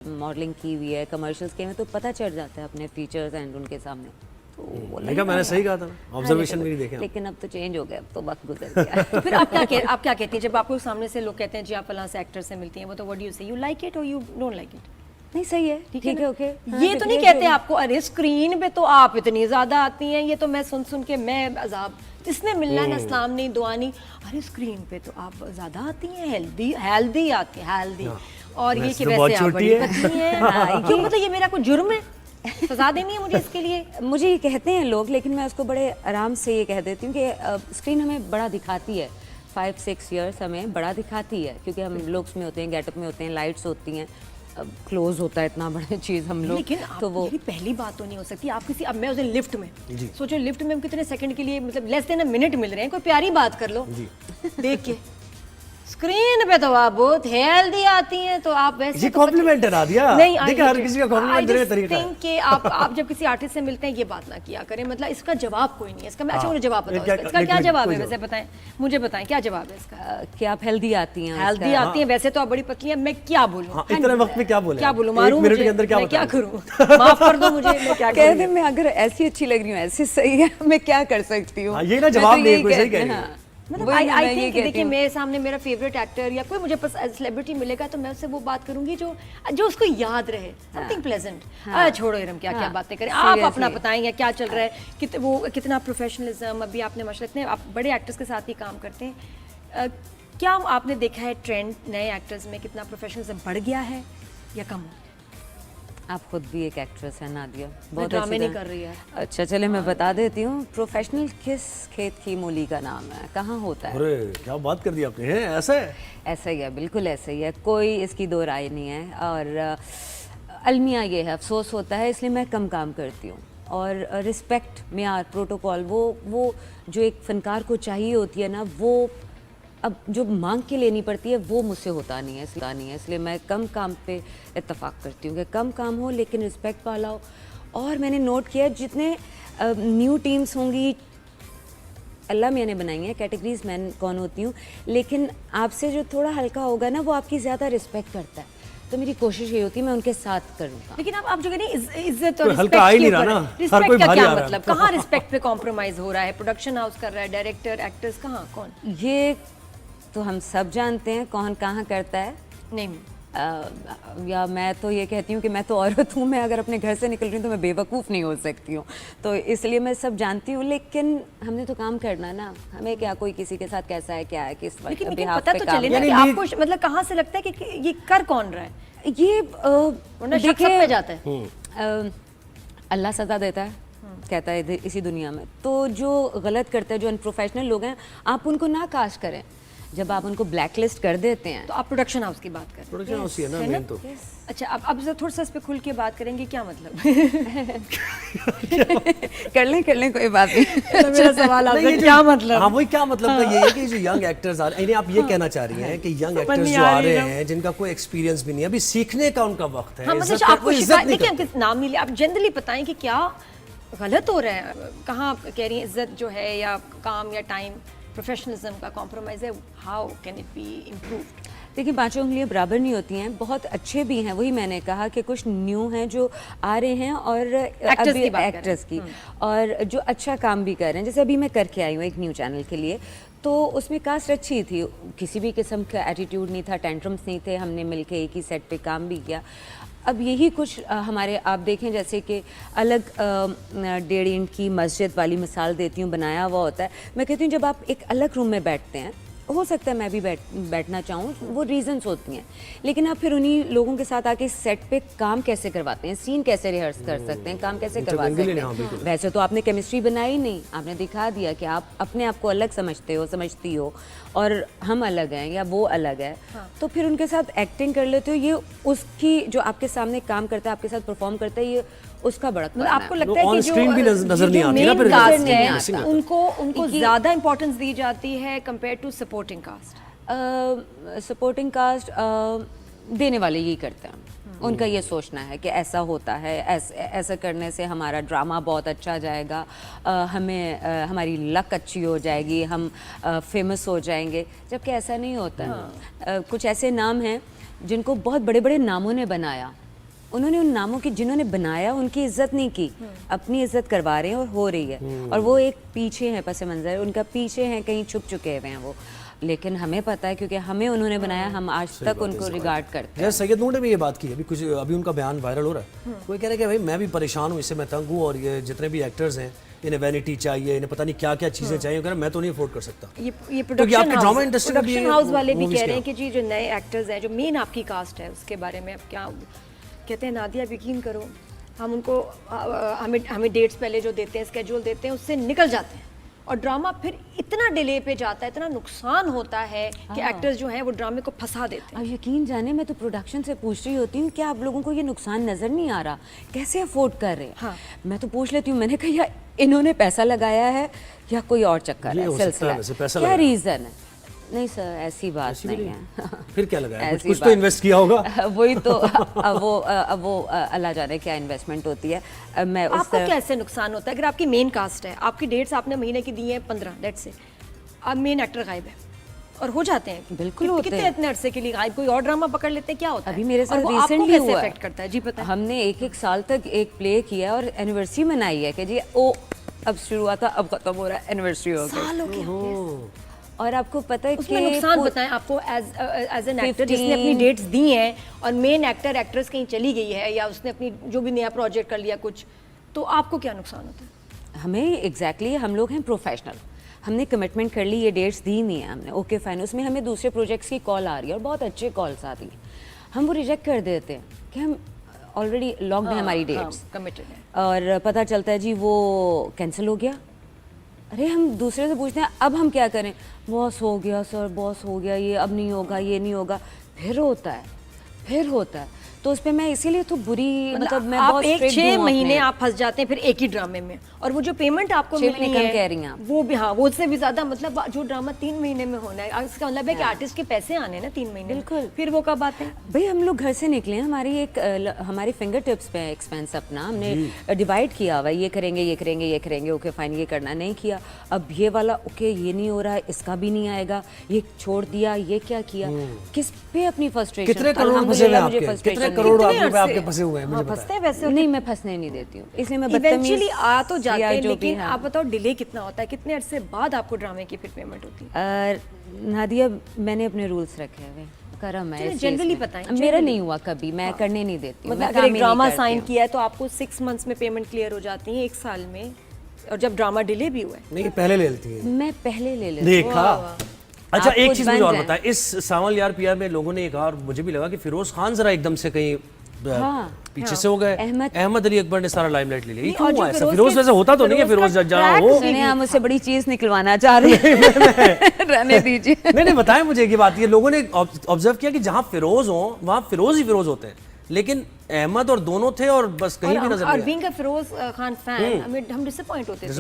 Modelling की हुई है, कमर्शियल्स के में, तो पता चल जाता है अपने फीचर्स एंड उनके सामने। तो देखा, मैंने सही कहा था ना, ऑब्जर्वेशन मेरी देखे। लेकिन अब तो चेंज हो गया, अब तो वक्त गुजर गया। तो फिर आप क्या कहती हैं जब आपको सामने से लोग कहते हैं जी आप फलां से एक्टर से मिलती हैं, वो तो व्हाट डू यू से, यू लाइक इट और यू डोंट लाइक इट? नहीं सही है, ठीक है, ओके। ये तो नहीं कहते आपको अरे स्क्रीन पे तो आप इतनी ज्यादा आती हैं, ये तो मैं सुन के मैं अजाब, जिसने मिलना ना सलाम नहीं दुआ नहीं, अरे स्क्रीन पे तो आप ज्यादा आती हैं, हेल्दी आती है, हेल्दी। और ये कि वैसे आप बड़ी पतली हैं, क्यों? मतलब ये मेरा कोई जुर्म है? सजा देनी है मुझे इसके लिए? मुझे ये कहते हैं लोग, लेकिन मैं उसको बड़े आराम से ये कह देती हूँ कि स्क्रीन हमें बड़ा दिखाती है, 5-6 ईयर्स हमें बड़ा दिखाती है, क्योंकि हम लुक्स में होते हैं, गेटअप में होते हैं, लाइट्स होती हैं, क्लोज होता है इतना बड़ा चीज़ हम लोग। लेकिन तो वो पहली बात तो नहीं हो सकती आप किसी, अब मैं उस लिफ्ट में सोचो, लिफ्ट में हम कितने सेकंड के लिए, मतलब लेस देन अ मिनट मिल रहे हैं, कोई प्यारी बात कर लो देख के। स्क्रीन पे तो आप बहुत हेल्दी आती हैं, तो आप वैसे ये कॉम्प्लीमेंट है नादिया। नहीं, देखिए हर किसी का कॉम्प्लीमेंट देने का तरीका है। कि आप जब किसी आर्टिस्ट से मिलते हैं ये बात ना किया करें, मतलब इसका जवाब कोई नहीं है इसका। मैं अच्छा मुझे जवाब बताओ, इसका क्या जवाब है वैसे, बताएं मुझे, बताएं क्या जवाब है इसका? कि आप हेल्दी आती हैं, हेल्दी आती हैं, वैसे तो आप बड़ी पतली हैं, मैं क्या बोलूं? इतने वक्त में क्या बोले, क्या बोलूं? मारूं मिनट मुझे? के अंदर क्या मैं क्या करूं? माफ कर दो मुझे, मैं क्या कह दे, मैं अगर ऐसी अच्छी लग रही हूँ, ऐसी सही है, मैं क्या कर सकती हूँ? ये ना जवाब नहीं, कोई सही कह रही है। मतलब आई थिंक देखिए, मेरे सामने मेरा फेवरेट एक्टर या कोई मुझे सेलिब्रिटी मिलेगा तो मैं उससे वो बात करूंगी जो उसको याद रहे, समथिंग प्लेजेंट। छोड़ो इरम, क्या क्या बातें करें, आप अपना बताएंगे क्या चल रहा है, वो कितना प्रोफेशनलिज्म, अभी आपने माशाल्लाह इतने आप बड़े एक्टर्स के साथ ही काम करते हैं, क्या आपने देखा है ट्रेंड नए एक्टर्स में, कितना प्रोफेशनलिज्म बढ़ गया है या कम? आप खुद भी एक एक्ट्रेस है नादिया, बहुत ड्रामे नहीं कर रही है। अच्छा चले मैं बता देती हूँ, प्रोफेशनल किस खेत की मूली का नाम है, कहाँ होता है? अरे क्या बात कर दी आपने, है ऐसा है? ऐसा ही है, बिल्कुल ऐसा ही है, कोई इसकी दो राय नहीं है। और अलमिया ये है, अफसोस होता है, इसलिए मैं कम काम करती हूँ। और रिस्पेक्ट, मेयार, प्रोटोकॉल, वो जो एक फनकार को चाहिए होती है ना, वो अब जो मांग के लेनी पड़ती है वो मुझसे होता नहीं है, इसलिए मैं कम काम पे इत्तेफाक करती हूँ कि कम काम हो लेकिन रिस्पेक्ट वाला हो। और मैंने नोट किया जितने न्यू टीम्स होंगी, अल्लाह मियाँ ने बनाई हैं कैटेगरीज, मैं कौन होती हूँ, लेकिन आपसे जो थोड़ा हल्का होगा ना वो आपकी ज़्यादा रिस्पेक्ट करता है, तो मेरी कोशिश ये होती है मैं उनके साथ करूँगा। लेकिन आप जो कह रही हैं इज्जत और हल्का आ ही नहीं रहा ना, हर कोई रिस्पेक्ट का भारी क्या आ रहा है। मतलब? कहाँ रिस्पेक्ट पे कॉम्प्रोमाइज हो रहा है? प्रोडक्शन हाउस कर रहा है, डायरेक्टर, एक्टर्स, कहाँ कौन? ये तो हम सब जानते हैं कौन कहाँ करता है। नहीं या मैं तो ये कहती हूँ कि मैं तो औरत हूँ, मैं अगर अपने घर से निकल रही हूँ तो मैं बेवकूफ़ नहीं हो सकती हूँ, तो इसलिए मैं सब जानती हूँ, लेकिन हमने तो काम करना ना, हमें क्या कोई किसी के साथ कैसा है क्या है, किस लेकिन बिहाफ पता पे तो काम चले ना कि आपको मतलब कहाँ से लगता है कि ये कर कौन रहा है? ये देखिए पे जाता है, अल्लाह सजा देता है, कहता है इसी दुनिया में, तो जो गलत करते हैं, जो अनप्रोफेशनल लोग हैं, आप उनको ना काश करें। जब आप उनको ब्लैकलिस्ट कर देते हैं तो आप प्रोडक्शन हाउस की बात करें, प्रोडक्शन हाउस ही है ना मेन तो। अच्छा अब थोड़ा सा इस पे खुल के बात करेंगे, क्या मतलब? कर लें कोई बात नहीं। मेरा सवाल आपसे क्या मतलब? हाँ वही क्या मतलब का ये है कि जो यंग एक्टर्स आ रहे हैं, आप ये कहना चाह रही हैं कि यंग एक्टर्स जो आ रहे हैं जिनका कोई एक्सपीरियंस भी नहीं है, अभी सीखने का उनका वक्त है। हाँ, मतलब आपको देखिए नाम नहीं लिया, आप जनरली बताएं कि क्या गलत हो रहा है, कहाँ कह रही हैं इज्जत जो है या काम या टाइम, प्रोफेशनलिज्म का कॉम्प्रोमाइज़ है, how can it be improved? देखिए 5 उंगलियां बराबर नहीं होती हैं, बहुत अच्छे भी हैं, वही मैंने कहा कि कुछ न्यू हैं जो आ रहे हैं और एक्टर्स की और जो अच्छा काम भी कर रहे हैं। जैसे अभी मैं करके आई हूँ एक न्यू चैनल के लिए, तो उसमें कास्ट अच्छी थी, किसी भी किस्म का एटीट्यूड नहीं था, टेंट्रम्स नहीं थे, हमने मिलके एक ही सेट पे काम भी किया। अब यही कुछ हमारे आप देखें, जैसे कि अलग 1.5 इंच की मस्जिद वाली मिसाल देती हूँ, बनाया हुआ होता है। मैं कहती हूँ जब आप एक अलग रूम में बैठते हैं, हो सकता है मैं भी बैठना चाहूँ, वो रीजंस होती हैं, लेकिन आप फिर उन्हीं लोगों के साथ आके सेट पे काम कैसे करवाते हैं, सीन कैसे रिहर्स कर सकते हैं, काम कैसे करवा सकते हैं। वैसे तो आपने केमिस्ट्री बनाई नहीं, आपने दिखा दिया कि आप अपने आप को अलग समझते हो, समझती हो, और हम अलग हैं या वो अलग है, तो फिर उनके साथ एक्टिंग कर लेते हो। ये उसकी जो आपके सामने काम करता है, आपके साथ परफॉर्म करता है, ये उसका बड़ा मतलब आपको लगता है कि जो नजर नहीं आती ना, मेन कास्ट है उनको ज्यादा इंपॉर्टेंस दी जाती है compare to supporting cast? Supporting cast देने वाले यही करते हैं, उनका ये सोचना है कि ऐसा होता है, ऐसा करने से हमारा ड्रामा बहुत अच्छा जाएगा, हमें हमारी लक अच्छी हो जाएगी, हम फेमस हो जाएंगे, जबकि ऐसा नहीं होता है। कुछ ऐसे नाम हैं जिनको बहुत बड़े बड़े नामों ने बनाया, उन्होंने उन नामों की जिन्होंने बनाया उनकी इज्जत नहीं की, अपनी इज्जत करवा रहे हैं और हो रही है। और वो एक पीछे है पस मंजर, उनका पीछे हैं, कहीं छुप चुके हुए हैं वो, लेकिन हमें पता है क्योंकि हमें उन्होंने बनाया, हम आज तक उनको रिगार्ड करते हैं। सैयद नूर ने भी ये बात की, अभी उनका बयान वायरल हो रहा है, कोई कह रहा है कि भाई मैं भी परेशान हूँ, इससे मैं तंग हूँ, और ये जितने भी एक्टर्स हैं इन्हें वैनिटी चाहिए, इन्हें पता नहीं क्या क्या चीजें चाहिए, कह रहा मैं तो नहीं अफोर्ड कर सकता। ये प्रोडक्शन हाउस वाले भी कह रहे हैं कि जी जो नए एक्टर्स हैं, जो मेन आपकी कास्ट है, उसके बारे में अब क्या कहते हैं नादिया, यकीन करो हम उनको हमें डेट्स पहले जो देते हैं, स्केड्यूल देते हैं, उससे निकल जाते हैं और ड्रामा फिर इतना डिले पे जाता है, इतना नुकसान होता है कि एक्टर्स जो हैं वो ड्रामे को फंसा देते हैं। अब यकीन जाने, मैं तो प्रोडक्शन से पूछ रही होती हूँ, क्या आप लोगों को ये नुकसान नजर नहीं आ रहा, कैसे अफोर्ड कर रहे हैं? हाँ। मैं तो पूछ लेती हूँ, मैंने कहा या इन्होंने पैसा लगाया है या कोई और चक्कर है, सिलसिला है, क्या रीजन है? नहीं सर, ऐसी बात नहीं है। फिर क्या लगाया? कुछ तो इन्वेस्ट किया होगा। वही तो अब वो अल्लाह जाने क्या इन्वेस्टमेंट होती है। मैं आपको कैसे नुकसान होता है अगर आपकी मेन कास्ट है, आपकी डेट्स आपने महीने की दी है 15, लेट्स से, अब मेन एक्टर गायब है और हो जाते हैं, बिल्कुल होते कितने इतने अरसे के लिए गायब, कोई और ड्रामा पकड़ लेते हैं, क्या होता है? अभी मेरे साथ रिसेंटली हुआ है, करता है जी, पता है हमने एक साल तक एक प्ले किया और एनिवर्सरी मनाई है कि जी ओ अब शुरू हुआ था, अब खत्म हो रहा है, एनिवर्सरी हो गई। और आपको पता है उसमें नुकसान बताएं आपको एज एन एक्टर जिसने अपनी डेट्स दी हैं और मेन एक्ट्रेस कहीं चली गई है या उसने अपनी जो भी नया प्रोजेक्ट कर लिया कुछ, तो आपको क्या नुकसान होता है? हमें एग्जैक्टली हम लोग हैं प्रोफेशनल, हमने कमिटमेंट कर ली, ये डेट्स दी नहीं है हमने, ओके फाइन, उसमें हमें दूसरे प्रोजेक्ट्स की कॉल आ रही है और बहुत अच्छे कॉल्स आती हैं, हम वो रिजेक्ट कर देते हैं कि हम ऑलरेडी लॉक्ड है हमारी डेट्स, कमिटेड है, और पता चलता है जी वो कैंसिल हो गया। अरे हम दूसरे से पूछते हैं अब हम क्या करें, बॉस हो गया सर, बॉस हो गया, ये अब नहीं होगा, ये नहीं होगा, फिर होता है, तो उस पर मैं इसीलिए तो बुरी, मतलब मैं आप बहुत एक strict 6 हूँ महीने अपने। आप फंस जाते हैं फिर एक ही ड्रामे में, और वो जो पेमेंट आपको 6 मिलनी महीने कम है कह रही हैं आप। वो भी, हाँ, वो उससे भी ज्यादा, मतलब जो ड्रामा 3 महीने में होना है, इसका मतलब है कि आर्टिस्ट के पैसे आने हैं ना 3 महीने, बिल्कुल। फिर वो कब आते हैं? भाई हम लोग घर से निकले हैं, हमारी फिंगर टिप्स पे है एक्सपेंस अपना, हमने डिवाइड किया हुआ है, ये करेंगे, ओके फाइन, ये करना नहीं किया, अब ये वाला ओके ये नहीं हो रहा है, इसका भी नहीं आएगा, ये छोड़ दिया, ये क्या किया, किस पे अपनी फ्रस्ट्रेशन, कितने करोड़ फंसे हुए हैं आपके? कितने करोड़ आपके फंसे हुए हैं? मुझे पता फंसते हैं वैसे नहीं, मैं फंसने नहीं देती हूँ, इसलिए मैं इवेंचुअली आ तो जाते हैं, जो भी लेकिन है। आप बताओ डिले कितना होता है, कितने अरसे बाद आपको ड्रामे की फिर पेमेंट होती है? नादिया, मैंने अपने रूल्स रखे हुए, करम है जनरली बताएं, मेरा नहीं हुआ कभी, मैं करने नहीं देती हूँ, मतलब अगर एक ड्रामा साइन किया है तो आपको 6 मंथ्स में पेमेंट क्लियर हो जाती है, 1 साल में, और जब ड्रामा डिले भी हुआ है नहीं, पहले ले लेती है, मैं पहले ले लेती देखा। अच्छा, एक चीज मुझे और बन बताएं, इस सावल यार पिया में लोगों ने एक, और मुझे भी लगा कि फिरोज खान जरा एकदम से कहीं पीछे से हो गए, अहमद अली अकबर ने सारा लाइमलाइट ले लिया, ये क्यों हुआ ऐसा? फिरोज वैसे होता तो नहीं है, फिरोज जहाँ हो, हम मुझसे बड़ी चीज निकलवाना चाह रहे हैं, रहने दीजिए। नहीं बताएं मुझे ये बात, ये लोगों ने ऑब्जर्व किया कि जहाँ फिरोज हो वहाँ फिरोज ही फिरोज होते हैं, लेकिन अहमद और दोनों थे और बस कहीं भी नजर नहीं आए। और being a Feroz Khan fan हम डिसअपॉइंट होते थे।